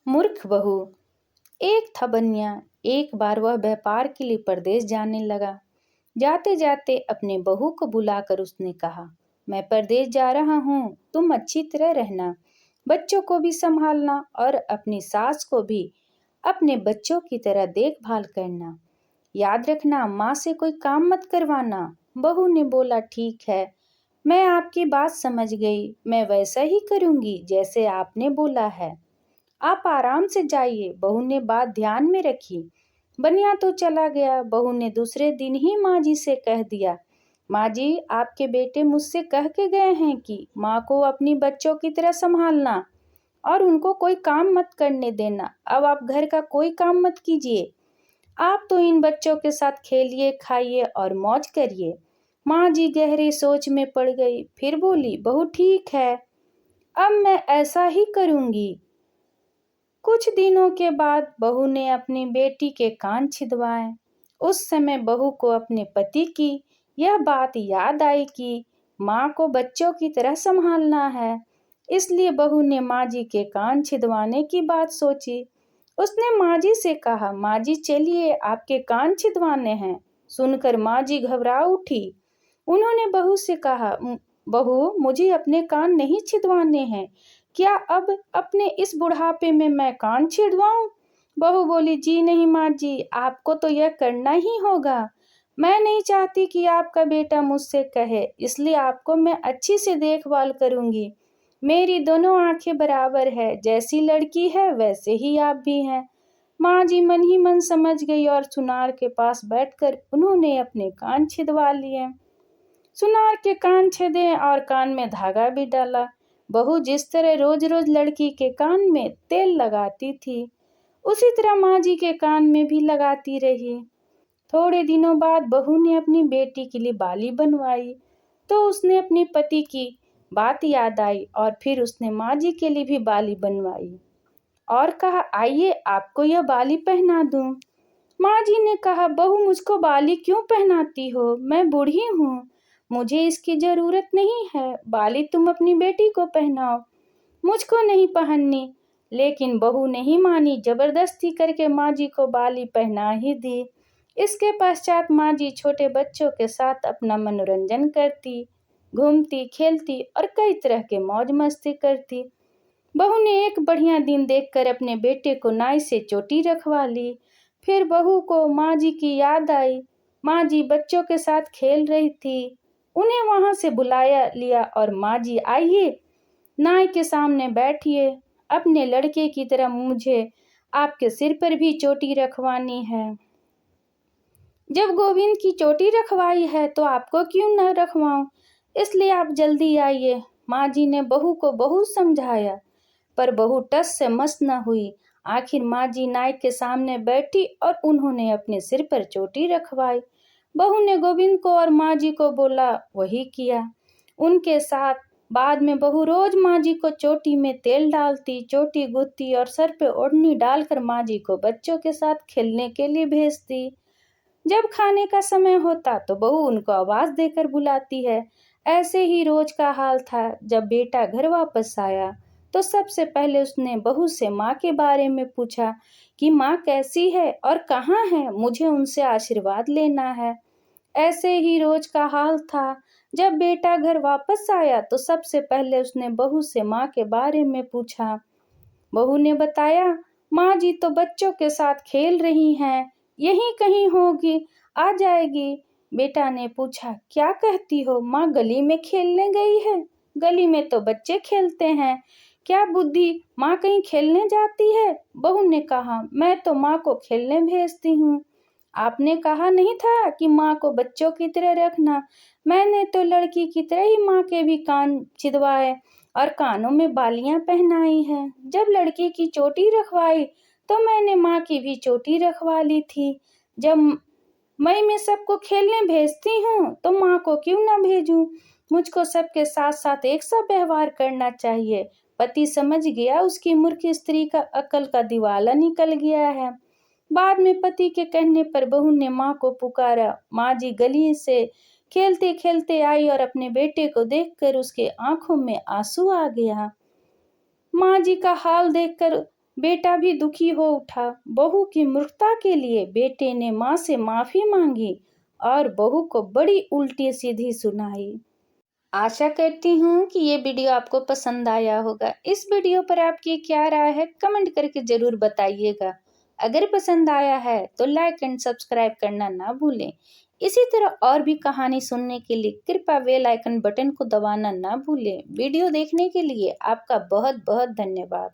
मूर्ख बहू। एक था बनिया। एक बार वह व्यापार के लिए परदेश जाने लगा। जाते जाते अपने बहू को बुलाकर उसने कहा, मैं परदेश जा रहा हूँ, तुम अच्छी तरह रहना, बच्चों को भी संभालना और अपनी सास को भी अपने बच्चों की तरह देखभाल करना। याद रखना, माँ से कोई काम मत करवाना। बहू ने बोला, ठीक है, मैं आपकी बात समझ गई, मैं वैसा ही करूँगी जैसे आपने बोला है। आप आराम से जाइए। बहू ने बात ध्यान में रखी। बनिया तो चला गया। बहू ने दूसरे दिन ही माँ जी से कह दिया, माँ जी, आपके बेटे मुझसे कह के गए हैं कि माँ को अपनी बच्चों की तरह संभालना और उनको कोई काम मत करने देना। अब आप घर का कोई काम मत कीजिए। आप तो इन बच्चों के साथ खेलिए, खाइए और मौज करिए। माँ जी गहरी सोच में पड़ गई। फिर बोली, बहू ठीक है, अब मैं ऐसा ही करूँगी। कुछ दिनों के बाद बहू ने अपनी बेटी के कान छिदवाए। उस समय बहू को अपने पति की यह बात याद आई कि माँ को बच्चों की तरह संभालना है। इसलिए बहू ने माँ जी के कान छिदवाने की बात सोची। उसने माँ जी से कहा, माँ जी चलिए, आपके कान छिदवाने हैं। सुनकर माँ जी घबरा उठी। उन्होंने बहू से कहा, बहू, मुझे अपने कान नहीं छिदवाने हैं, क्या अब अपने इस बुढ़ापे में मैं कान छिदवाऊं? बहू बोली, जी नहीं माँ जी, आपको तो यह करना ही होगा। मैं नहीं चाहती कि आपका बेटा मुझसे कहे, इसलिए आपको मैं अच्छी से देखभाल करूंगी। मेरी दोनों आंखें बराबर है, जैसी लड़की है वैसे ही आप भी हैं। माँ जी मन ही मन समझ गई और सुनार के पास बैठकर उन्होंने अपने कान छिदवा लिए। सुनार के कान छेदे और कान में धागा भी डाला। बहू जिस तरह रोज रोज लड़की के कान में तेल लगाती थी, उसी तरह माँ जी के कान में भी लगाती रही। थोड़े दिनों बाद बहू ने अपनी बेटी के लिए बाली बनवाई, तो उसने अपने पति की बात याद आई और फिर उसने माँ जी के लिए भी बाली बनवाई और कहा, आइए आपको यह बाली पहना दूं। माँ जी ने कहा, बहू मुझको बाली क्यों पहनाती हो, मैं बूढ़ी हूँ, मुझे इसकी जरूरत नहीं है, बाली तुम अपनी बेटी को पहनाओ, मुझको नहीं पहननी। लेकिन बहू नहीं मानी, जबरदस्ती करके माँ जी को बाली पहना ही दी। इसके पश्चात माँ जी छोटे बच्चों के साथ अपना मनोरंजन करती, घूमती, खेलती और कई तरह के मौज मस्ती करती। बहू ने एक बढ़िया दिन देखकर अपने बेटे को नाई से चोटी रखवा ली। फिर बहू को माँ जी की याद आई। माँ जी बच्चों के साथ खेल रही थी, उन्हें वहां से बुलाया लिया और माँ जी, आइए नाई के सामने बैठिए, अपने लड़के की तरह मुझे आपके सिर पर भी चोटी रखवानी है। जब गोविंद की चोटी रखवाई है तो आपको क्यों न रखवाऊं, इसलिए आप जल्दी आइए। माँ जी ने बहू को बहुत समझाया, पर बहू टस से मस न हुई। आखिर माँ जी नाई के सामने बैठी और उन्होंने अपने सिर पर चोटी रखवाई। बहू ने गोविंद को और माँ जी को बोला, वही किया। उनके साथ बाद में बहू रोज माँ जी को चोटी में तेल डालती, चोटी गूंथती और सर पे ओढ़नी डालकर माँ जी को बच्चों के साथ खेलने के लिए भेजती। जब खाने का समय होता तो बहू उनको आवाज देकर बुलाती है। ऐसे ही रोज का हाल था। जब बेटा घर वापस आया तो सबसे पहले उसने बहू से माँ के बारे में पूछा कि माँ कैसी है और कहाँ है, मुझे उनसे आशीर्वाद लेना है। ऐसे ही रोज का हाल था। जब बेटा घर वापस आया तो सबसे पहले उसने बहू से माँ के बारे में पूछा। बहू ने बताया, माँ जी तो बच्चों के साथ खेल रही हैं, यहीं कहीं होगी, आ जाएगी। बेटा ने पूछा, क्या कहती हो, माँ गली में खेलने गई है? गली में तो बच्चे खेलते हैं, क्या बुद्धि, माँ कहीं खेलने जाती है? बहू ने कहा, मैं तो माँ को खेलने भेजती हूँ। आपने कहा नहीं था कि माँ को बच्चों की तरह रखना? मैंने तो लड़की की तरह ही माँ के भी कान छिदवाए और कानों में बालियां पहनाई हैं। जब लड़की की चोटी रखवाई तो मैंने माँ की भी चोटी रखवा ली थी। जब मैं सबको खेलने भेजती हूँ तो माँ को क्यों ना भेजूं? मुझको सबके साथ साथ एक सा व्यवहार करना चाहिए। पति समझ गया उसकी मूर्ख स्त्री का अकल का दिवाला निकल गया है। बाद में पति के कहने पर बहू ने माँ को पुकारा। माँ जी गली से खेलते खेलते आई और अपने बेटे को देखकर उसके आंखों में आंसू आ गया। माँ जी का हाल देखकर बेटा भी दुखी हो उठा। बहू की मूर्खता के लिए बेटे ने माँ से माफी मांगी और बहू को बड़ी उल्टी सीधी सुनाई। आशा करती हूँ कि ये वीडियो आपको पसंद आया होगा। इस वीडियो पर आपकी क्या राय है कमेंट करके जरूर बताइएगा। अगर पसंद आया है तो लाइक एंड सब्सक्राइब करना ना भूलें। इसी तरह और भी कहानी सुनने के लिए कृपया बेल आइकन बटन को दबाना ना भूलें। वीडियो देखने के लिए आपका बहुत बहुत धन्यवाद।